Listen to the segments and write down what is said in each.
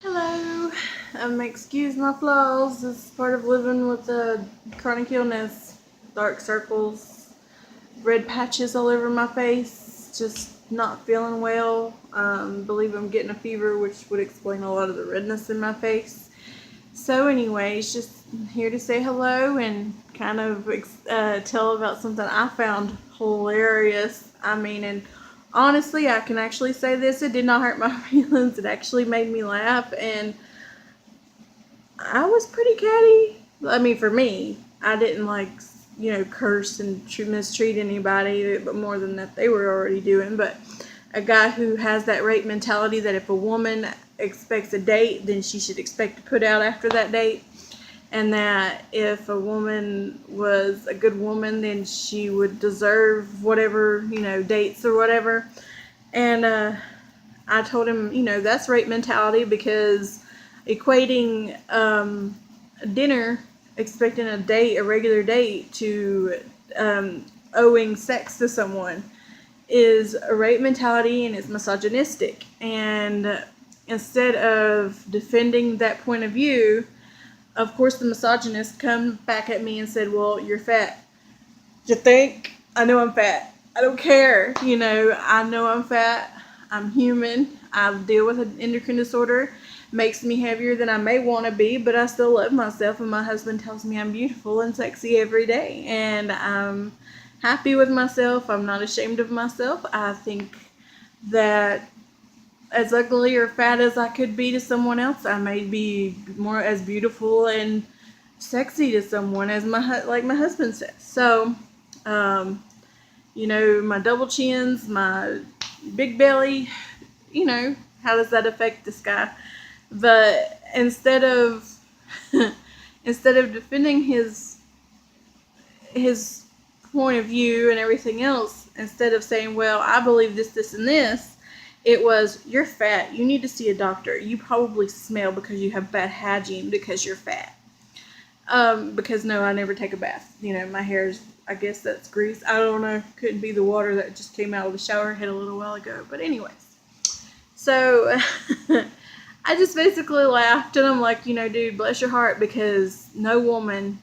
Hello. Excuse my flaws. This is part of living with a chronic illness. Dark circles, red patches all over my face. Just not feeling well. Believe I'm getting a fever, which would explain a lot of the redness in my face. So, anyways, just here to say hello and kind of tell about something I found hilarious. And honestly, I can actually say this. It did not hurt my feelings. It actually made me laugh, and I was pretty catty. For me, I didn't curse and mistreat anybody, but more than that, they were already doing. But a guy who has that rape mentality that if a woman expects a date, then she should expect to put out after that date. And that if a woman was a good woman, then she would deserve whatever, dates or whatever. And I told him, that's rape mentality because equating dinner, expecting a regular date, to owing sex to someone is a rape mentality and it's misogynistic. And instead of defending that point of view, of course, the misogynist come back at me and said, "Well, you're fat." You think? I know I'm fat. I don't care. I know I'm fat. I'm human. I deal with an endocrine disorder. Makes me heavier than I may want to be, but I still love myself, and my husband tells me I'm beautiful and sexy every day. And I'm happy with myself. I'm not ashamed of myself. I think that as ugly or fat as I could be to someone else, I may be more as beautiful and sexy to someone as my husband says. So, um, my double chins, my big belly, how does that affect this guy? But instead of defending his point of view and everything else, instead of saying, "Well, I believe this, this, and this," it was, "You're fat. You need to see a doctor. You probably smell because you have bad hygiene because you're fat." Because no, I never take a bath. My hair's, I guess that's grease. I don't know. Couldn't be the water that just came out of the shower head a little while ago. But anyways, so I just basically laughed and I'm like, dude, bless your heart, because no woman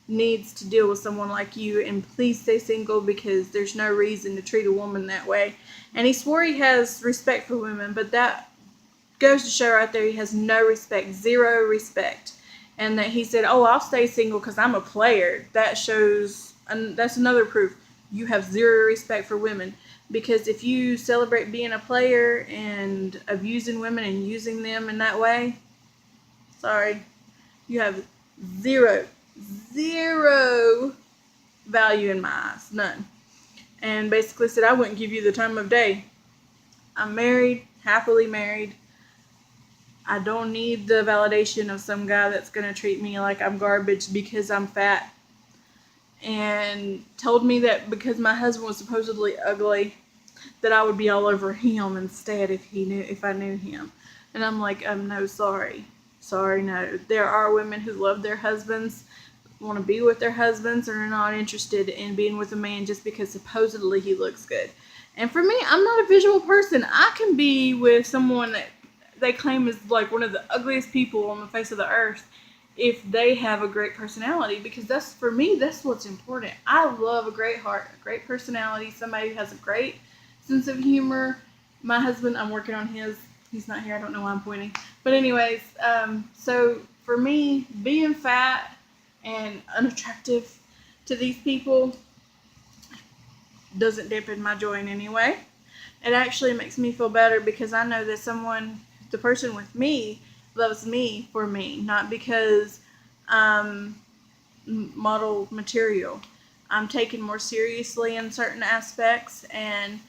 needs to deal with someone like you, and please stay single because there's no reason to treat a woman that way. And he swore he has respect for women, but that goes to show right there he has no respect, zero respect. And that he said, "Oh, I'll stay single because I'm a player." That shows, and that's another proof you have zero respect for women. Because if you celebrate being a player and abusing women and using them in that way, sorry, you have zero, zero value in my eyes, none. And basically said, "I wouldn't give you the time of day. I'm married, happily married. I don't need the validation of some guy that's going to treat me like I'm garbage because I'm fat." And told me that because my husband was supposedly ugly, that I would be all over him instead if I knew him. And I'm like, no, sorry. Sorry, no. There are women who love their husbands, want to be with their husbands, and are not interested in being with a man just because supposedly he looks good. And for me, I'm not a visual person. I can be with someone that they claim is like one of the ugliest people on the face of the earth if they have a great personality, because that's, for me, that's what's important. I love a great heart, a great personality, somebody who has a great sense of humor. My husband, I'm working on his. He's not here. I don't know why I'm pointing. But anyways, so for me, being fat and unattractive to these people doesn't dampen my joy in any way. It actually makes me feel better because I know that the person with me, loves me for me, not because I'm model material. I'm taken more seriously in certain aspects, and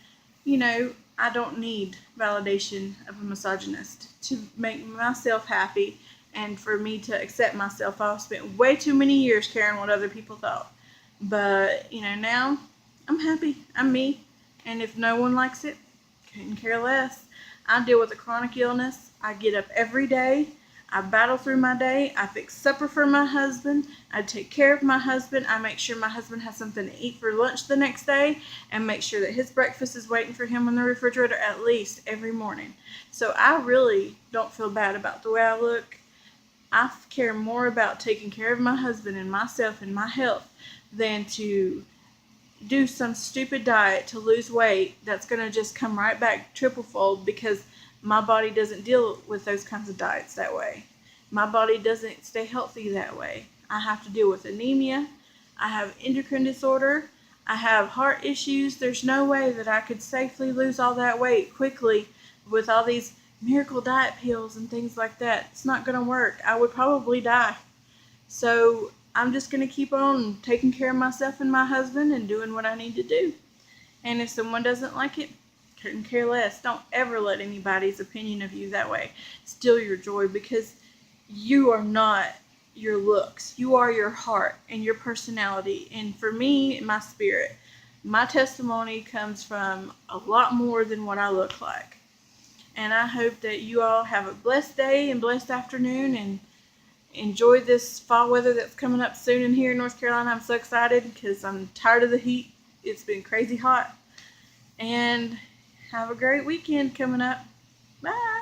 I don't need validation of a misogynist to make myself happy and for me to accept myself. I've spent way too many years caring what other people thought. But, now I'm happy. I'm me. And if no one likes it, couldn't care less. I deal with a chronic illness. I get up every day. I battle through my day. I fix supper for my husband. I take care of my husband. I make sure my husband has something to eat for lunch the next day, and make sure that his breakfast is waiting for him in the refrigerator at least every morning. So I really don't feel bad about the way I look. I care more about taking care of my husband and myself and my health than to do some stupid diet to lose weight that's going to just come right back triple fold, because my body doesn't deal with those kinds of diets that way. My body doesn't stay healthy that way. I have to deal with anemia. I have endocrine disorder. I have heart issues. There's no way that I could safely lose all that weight quickly with all these miracle diet pills and things like that. It's not going to work. I would probably die. So I'm just going to keep on taking care of myself and my husband and doing what I need to do. And if someone doesn't like it, couldn't care less. Don't ever let anybody's opinion of you that way steal your joy, because you are not your looks. You are your heart and your personality. And for me, my spirit, my testimony comes from a lot more than what I look like. And I hope that you all have a blessed day and blessed afternoon, and enjoy this fall weather that's coming up soon in here in North Carolina. I'm so excited because I'm tired of the heat. It's been crazy hot. And have a great weekend coming up. Bye.